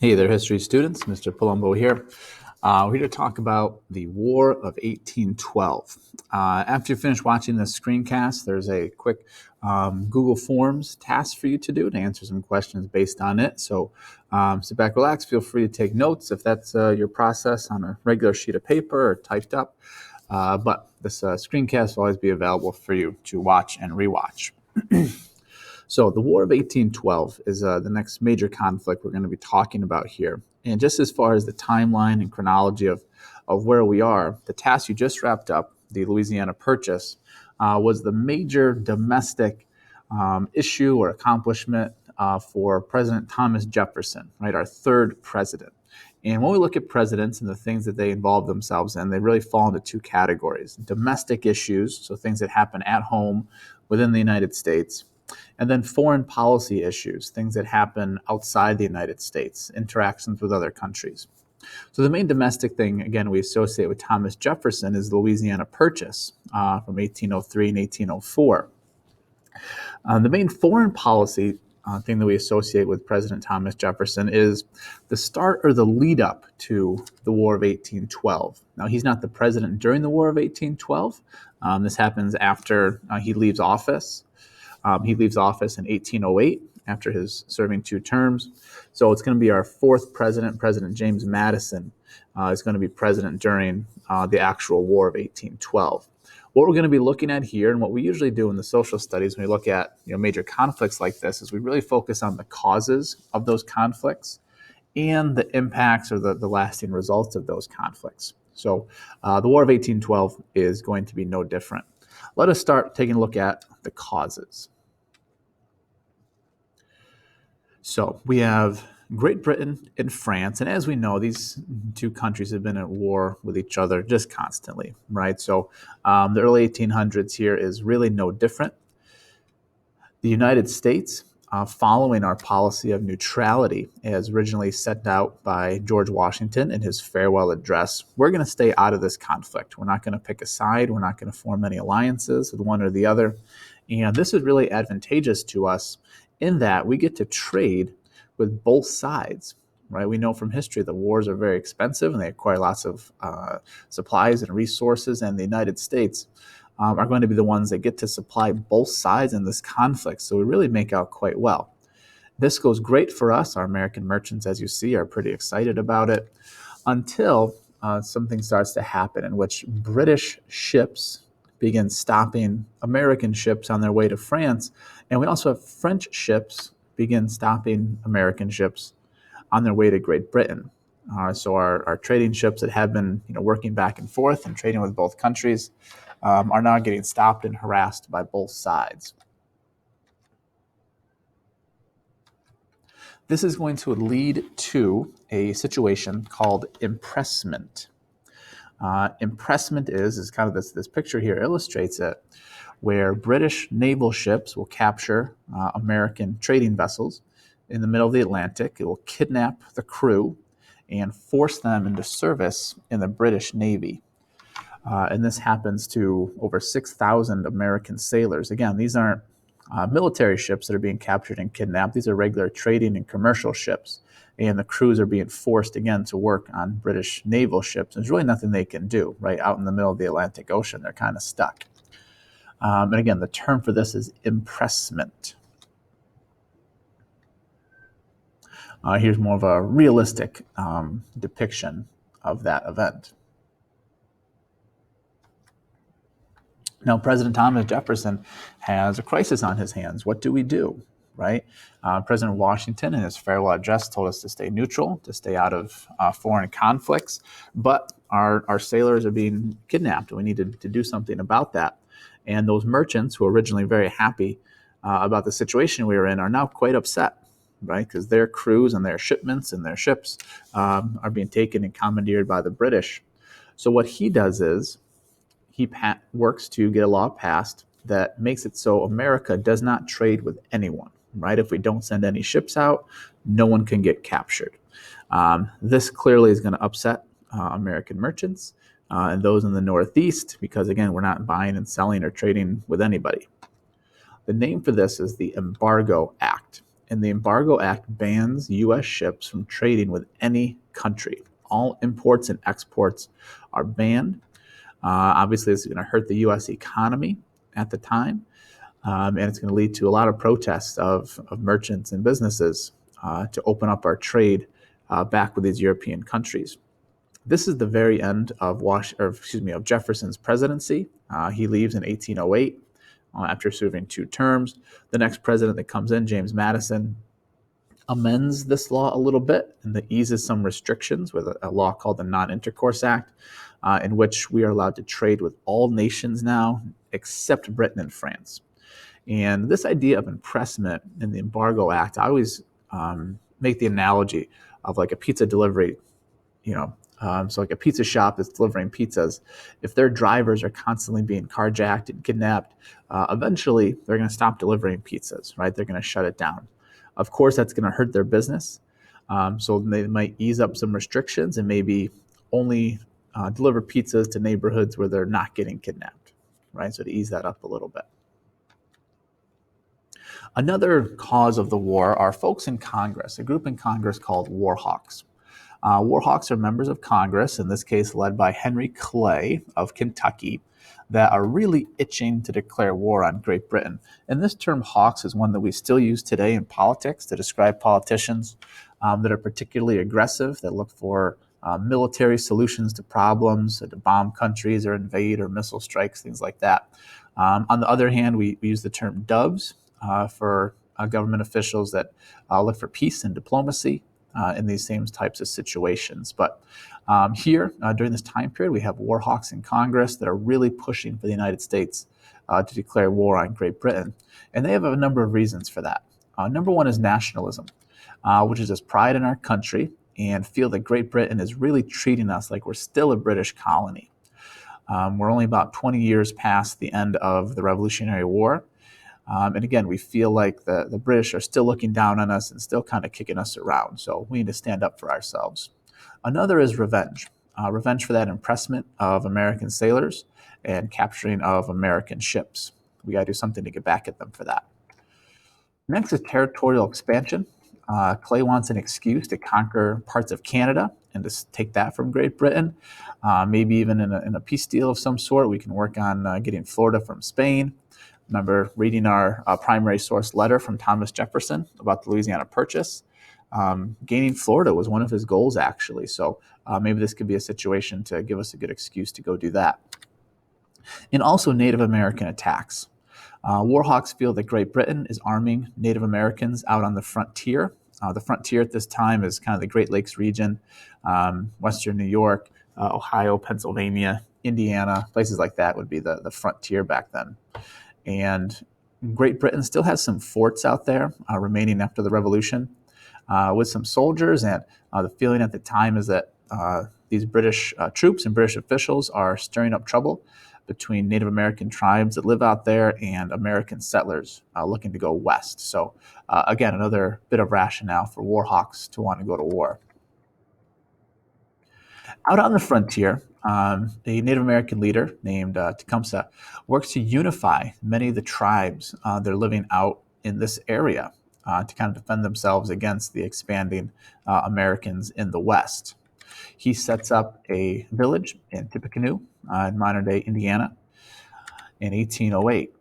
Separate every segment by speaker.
Speaker 1: Hey there, history students. Mr. Palumbo here. We're here to talk about the War of 1812. After you finish watching this screencast, there's a quick Google Forms task for you to do to answer some questions based on it. So sit back, relax. Feel free to take notes if that's your process on a regular sheet of paper or typed up. But this screencast will always be available for you to watch and rewatch. So the War of 1812 is the next major conflict we're going to be talking about here. And just as far as the timeline and chronology of where we are, the task you just wrapped up, the Louisiana Purchase, was the major domestic issue or accomplishment for President Thomas Jefferson, right, our third president. And when we look at presidents and the things that they involve themselves in, they really fall into two categories: domestic issues, so things that happen at home within the United States, and then foreign policy issues, things that happen outside the United States, interactions with other countries. So the main domestic thing, again, we associate with Thomas Jefferson is the Louisiana Purchase from 1803 and 1804. The main foreign policy thing that we associate with President Thomas Jefferson is the start or the lead up to the War of 1812. Now, he's not the president during the War of 1812. This happens after he leaves office. He leaves office in 1808 after his serving 2 terms. So it's going to be our fourth president, President James Madison, is going to be president during the actual War of 1812. What we're going to be looking at here, and what we usually do in the social studies when we look at major conflicts like this, is we really focus on the causes of those conflicts and the impacts or the lasting results of those conflicts. So the War of 1812 is going to be no different. Let us start taking a look at the causes. So we have Great Britain and France, and as we know, these two countries have been at war with each other just constantly, right? So the early 1800s here is really no different. The United States, following our policy of neutrality as originally set out by George Washington in his farewell address, we're going to stay out of this conflict. We're not going to pick a side. We're not going to form any alliances with one or the other. And this is really advantageous to us in that we get to trade with both sides, right? We know from history that wars are very expensive and they require lots of supplies and resources, and the United States are going to be the ones that get to supply both sides in this conflict. So we really make out quite well. This goes great for us. Our American merchants, as you see, are pretty excited about it until something starts to happen in which British ships begin stopping American ships on their way to France. And we also have French ships begin stopping American ships on their way to Great Britain. So our trading ships that have been working back and forth and trading with both countries are now getting stopped and harassed by both sides. This is going to lead to a situation called impressment. Impressment is kind of this picture here illustrates it, where British naval ships will capture American trading vessels in the middle of the Atlantic. It will kidnap the crew and force them into service in the British Navy. And this happens to over 6,000 American sailors. Again, these aren't military ships that are being captured and kidnapped. These are regular trading and commercial ships. And the crews are being forced, again, to work on British naval ships. There's really nothing they can do, right? Out in the middle of the Atlantic Ocean, they're kind of stuck. And again, the term for this is impressment. Here's more of a realistic depiction of that event. Now, President Thomas Jefferson has a crisis on his hands. What do we do, right? President Washington, in his farewell address, told us to stay neutral, to stay out of foreign conflicts, but our sailors are being kidnapped, and we need to do something about that. And those merchants who were originally very happy about the situation we were in are now quite upset, right? Because their crews and their shipments and their ships are being taken and commandeered by the British. So what he does is he works to get a law passed that makes it so America does not trade with anyone, right? If we don't send any ships out, no one can get captured. This clearly is going to upset American merchants and those in the Northeast because, again, we're not buying and selling or trading with anybody. The name for this is the Embargo Act. And the Embargo Act bans U.S. ships from trading with any country. All imports and exports are banned. Obviously, this is going to hurt the U.S. economy at the time, and it's going to lead to a lot of protests of merchants and businesses to open up our trade back with these European countries. This is the very end of Jefferson's presidency. He leaves in 1808 after serving 2 terms. The next president that comes in, James Madison, amends this law a little bit and that eases some restrictions with a law called the Non-Intercourse Act, in which we are allowed to trade with all nations now except Britain and France. And this idea of impressment in the Embargo Act, I always make the analogy of like a pizza delivery, so like a pizza shop that's delivering pizzas. If their drivers are constantly being carjacked and kidnapped, eventually they're going to stop delivering pizzas, right? They're going to shut it down. Of course, that's going to hurt their business. So they might ease up some restrictions and maybe only deliver pizzas to neighborhoods where they're not getting kidnapped, right? So to ease that up a little bit. Another cause of the war are folks in Congress, a group in Congress called war hawks. War hawks are members of Congress, in this case led by Henry Clay of Kentucky, that are really itching to declare war on Great Britain. And this term hawks is one that we still use today in politics to describe politicians that are particularly aggressive, that look for military solutions to problems, to bomb countries or invade or missile strikes, things like that. On the other hand, we use the term doves for government officials that look for peace and diplomacy in these same types of situations. But here, during this time period, we have war hawks in Congress that are really pushing for the United States to declare war on Great Britain. And they have a number of reasons for that. Number one is nationalism, which is just pride in our country and feel that Great Britain is really treating us like we're still a British colony. We're only about 20 years past the end of the Revolutionary War. And again, we feel like the British are still looking down on us and still kind of kicking us around. So we need to stand up for ourselves. Another is revenge. Revenge for that impressment of American sailors and capturing of American ships. We got to do something to get back at them for that. Next is territorial expansion. Clay wants an excuse to conquer parts of Canada and to take that from Great Britain. Maybe even in a peace deal of some sort, we can work on getting Florida from Spain. Remember reading our primary source letter from Thomas Jefferson about the Louisiana Purchase. Gaining Florida was one of his goals, actually. So maybe this could be a situation to give us a good excuse to go do that. And also Native American attacks. War hawks feel that Great Britain is arming Native Americans out on the frontier. The frontier at this time is kind of the Great Lakes region, Western New York, Ohio, Pennsylvania, Indiana, places like that would be the frontier back then. And Great Britain still has some forts out there remaining after the Revolution with some soldiers. And the feeling at the time is that these British troops and British officials are stirring up trouble between Native American tribes that live out there and American settlers looking to go west. So again, another bit of rationale for war hawks to want to go to war. Out on the frontier, a Native American leader named Tecumseh works to unify many of the tribes that are living out in this area to kind of defend themselves against the expanding Americans in the West. He sets up a village in Tippecanoe in modern-day Indiana in 1808.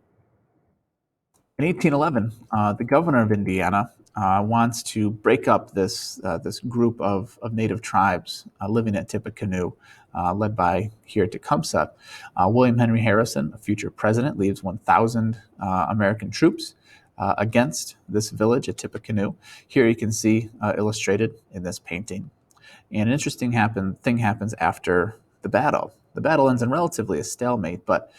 Speaker 1: In 1811, the governor of Indiana wants to break up this group of native tribes living at Tippecanoe, led by here Tecumseh. William Henry Harrison, a future president, leaves 1,000 American troops against this village at Tippecanoe. Here you can see illustrated in this painting. And an interesting thing happens after the battle. The battle ends in relatively a stalemate, but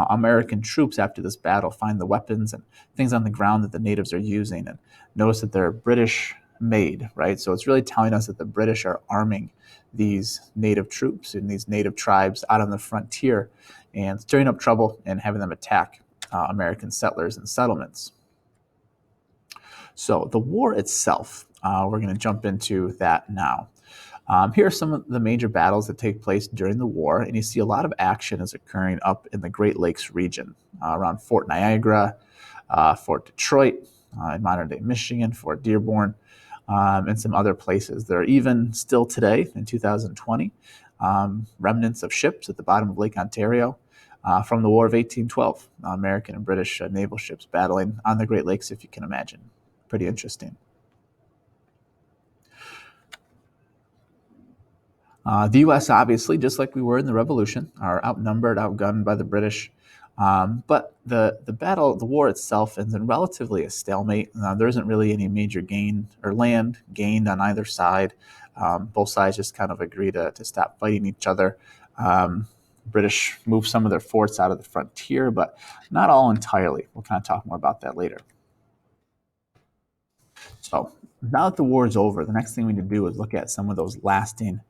Speaker 1: American troops after this battle find the weapons and things on the ground that the natives are using and notice that they're British made, right? So it's really telling us that the British are arming these native troops and these native tribes out on the frontier and stirring up trouble and having them attack American settlers and settlements. So the war itself, we're going to jump into that now. Here are some of the major battles that take place during the war, and you see a lot of action is occurring up in the Great Lakes region, around Fort Niagara, Fort Detroit, in modern-day Michigan, Fort Dearborn, and some other places. There are even still today, in 2020, remnants of ships at the bottom of Lake Ontario from the War of 1812, American and British naval ships battling on the Great Lakes, if you can imagine. Pretty interesting. The U.S., obviously, just like we were in the Revolution, are outnumbered, outgunned by the British. But the battle, the war itself, ends in relatively a stalemate. There isn't really any major gain or land gained on either side. Both sides just kind of agree to stop fighting each other. British moved some of their forts out of the frontier, but not all entirely. We'll kind of talk more about that later. So now that the war is over, the next thing we need to do is look at some of those lasting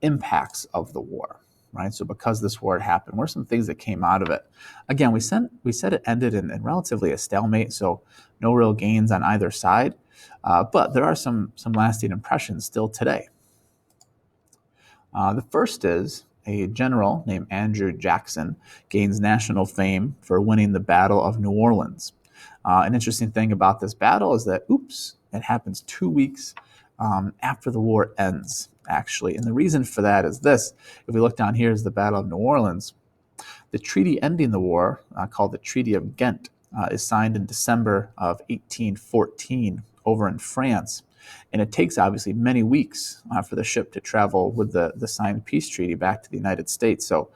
Speaker 1: impacts of the war, right? So because this war had happened, what are some things that came out of it? Again, we said it ended in relatively a stalemate, so no real gains on either side, but there are some lasting impressions still today. The first is a general named Andrew Jackson gains national fame for winning the Battle of New Orleans. An interesting thing about this battle is that, it happens 2 weeks after the war ends, actually. And the reason for that is this. If we look down here is the Battle of New Orleans. The treaty ending the war, called the Treaty of Ghent, is signed in December of 1814 over in France. And it takes, obviously, many weeks for the ship to travel with the signed peace treaty back to the United States. So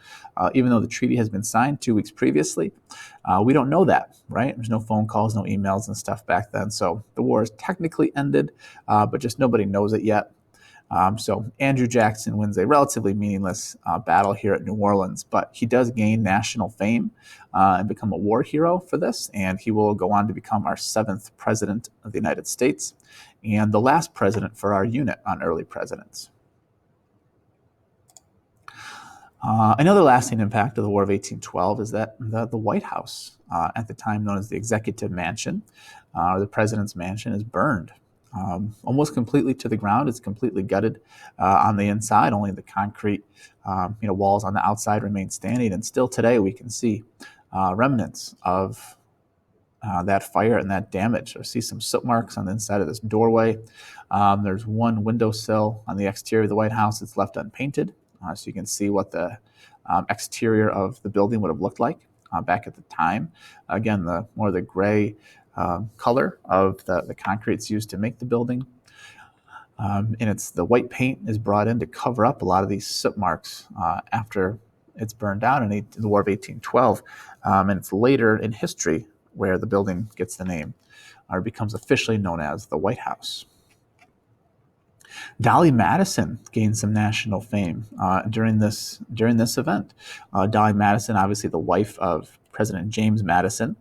Speaker 1: even though the treaty has been signed 2 weeks previously, we don't know that, right? There's no phone calls, no emails and stuff back then. So the war is technically ended, but just nobody knows it yet. So Andrew Jackson wins a relatively meaningless battle here at New Orleans, but he does gain national fame and become a war hero for this, and he will go on to become our 7th president of the United States and the last president for our unit on early presidents. Another lasting impact of the War of 1812 is that the White House, at the time known as the Executive Mansion, or the President's Mansion, is burned almost completely to the ground. It's completely gutted on the inside. Only the concrete walls on the outside remain standing. And still today we can see remnants of that fire and that damage. I see some soot marks on the inside of this doorway. There's one windowsill on the exterior of the White House that's left unpainted. So you can see what the exterior of the building would have looked like back at the time. Again, the more the gray color of the concretes used to make the building. And the white paint is brought in to cover up a lot of these soot marks after it's burned down in the War of 1812. And it's later in history where the building gets the name or becomes officially known as the White House. Dolly Madison gained some national fame during this event. Dolly Madison, obviously the wife of President James Madison,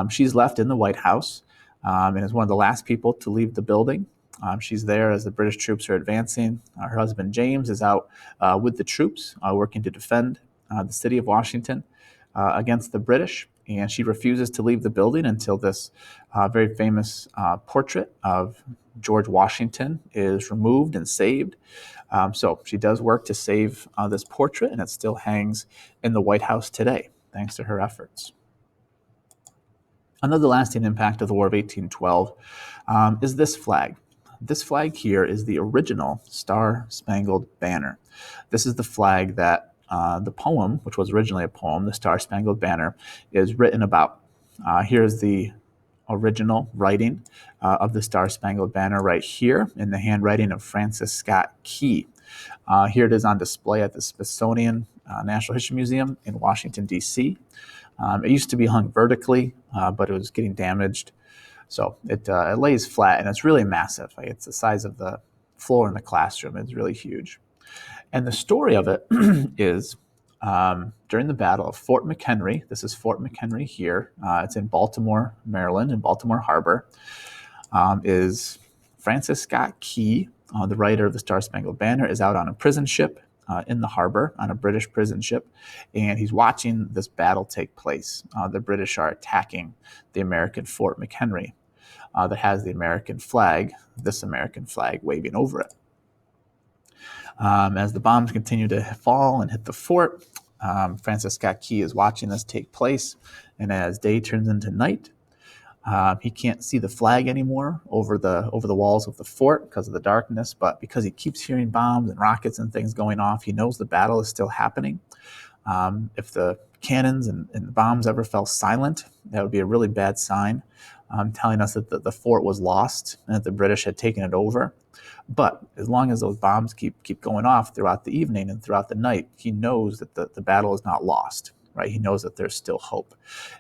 Speaker 1: she's left in the White House and is one of the last people to leave the building. She's there as the British troops are advancing. Her husband James is out with the troops working to defend the city of Washington against the British, and she refuses to leave the building until this very famous portrait of George Washington is removed and saved. So she does work to save this portrait, and it still hangs in the White House today, thanks to her efforts. Another lasting impact of the War of 1812 is this flag. This flag here is the original Star-Spangled Banner. This is the flag that the poem, which was originally a poem, the Star-Spangled Banner, is written about. Here's the original writing of the Star-Spangled Banner right here in the handwriting of Francis Scott Key. Here it is on display at the Smithsonian Natural History Museum in Washington, D.C. It used to be hung vertically, but it was getting damaged. So it lays flat, and it's really massive. It's the size of the floor in the classroom. It's really huge. And the story of it is during the Battle of Fort McHenry. This is Fort McHenry here. It's in Baltimore, Maryland, in Baltimore Harbor. Is Francis Scott Key, the writer of the Star-Spangled Banner, is out on a prison ship in the harbor, on a British prison ship, and he's watching this battle take place. The British are attacking the American Fort McHenry that has the American flag, this American flag, waving over it. As the bombs continue to fall and hit the fort, Francis Scott Key is watching this take place, and as day turns into night, He can't see the flag anymore over the walls of the fort because of the darkness, but because he keeps hearing bombs and rockets and things going off, he knows the battle is still happening. If the cannons and the bombs ever fell silent, that would be a really bad sign, telling us that the fort was lost and that the British had taken it over. But as long as those bombs keep going off throughout the evening and throughout the night, he knows that the battle is not lost, right? He knows that there's still hope.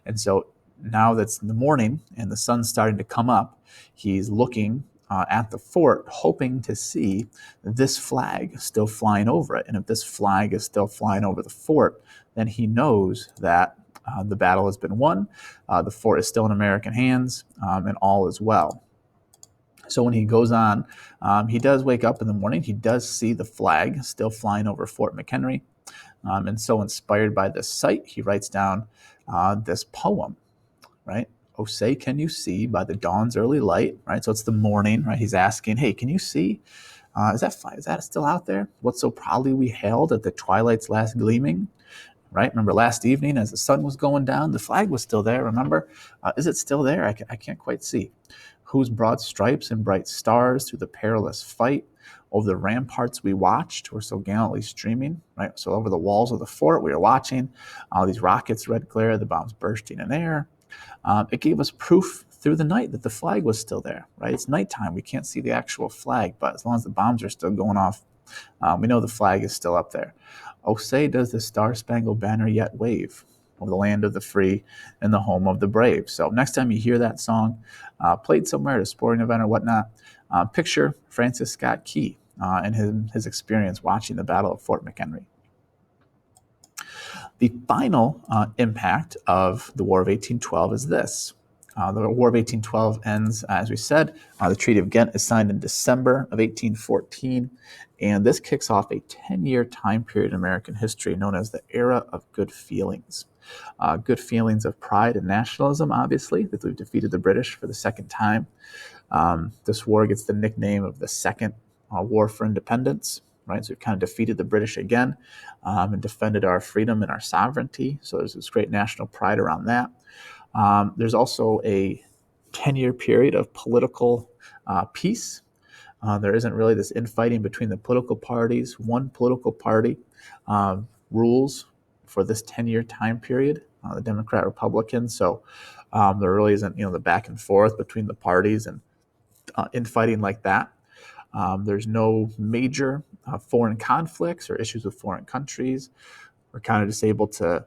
Speaker 1: And so now that's in the morning and the sun's starting to come up, he's looking at the fort, hoping to see this flag still flying over it. And if this flag is still flying over the fort, then he knows that the battle has been won, the fort is still in American hands, and all is well. So when he goes on, he does wake up in the morning. He does see the flag still flying over Fort McHenry. And so inspired by this sight, he writes down this poem, right? Oh, say, can you see by the dawn's early light, right? So it's the morning, right? He's asking, hey, can you see? Is that still out there? What so proudly we hailed at the twilight's last gleaming, right? Remember last evening as the sun was going down, the flag was still there, remember? Is it still there? I can't quite see. Whose broad stripes and bright stars through the perilous fight over the ramparts we watched were so gallantly streaming, right? So over the walls of the fort we were watching, these rockets, red glare, the bombs bursting in air. It gave us proof through the night that the flag was still there, right? It's nighttime. We can't see the actual flag, but as long as the bombs are still going off, we know the flag is still up there. Oh, say, does the Star-Spangled Banner yet wave over the land of the free and the home of the brave? So next time you hear that song played somewhere at a sporting event or whatnot, picture Francis Scott Key and his experience watching the Battle of Fort McHenry. The final impact of the War of 1812 is this. The War of 1812 ends, as we said. The Treaty of Ghent is signed in December of 1814, and this kicks off a 10-year time period in American history known as the Era of Good Feelings. Good feelings of pride and nationalism, obviously, that we've defeated the British for the second time. This war gets the nickname of the Second War for Independence, right? So we've kind of defeated the British again and defended our freedom and our sovereignty. So there's this great national pride around that. There's also a 10-year period of political peace. There isn't really this infighting between the political parties. One political party rules for this 10-year time period, the Democrat-Republican. So there really isn't, the back and forth between the parties and infighting like that. There's no major foreign conflicts or issues with foreign countries. We're kind of just able to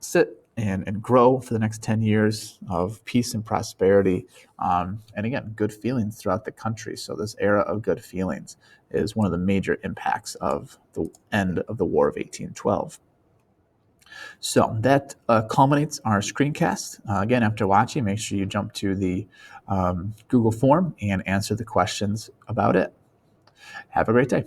Speaker 1: sit and grow for the next 10 years of peace and prosperity. And again, good feelings throughout the country. So this era of good feelings is one of the major impacts of the end of the War of 1812. So that culminates our screencast. Again, after watching, make sure you jump to the Google form and answer the questions about it. Have a great day.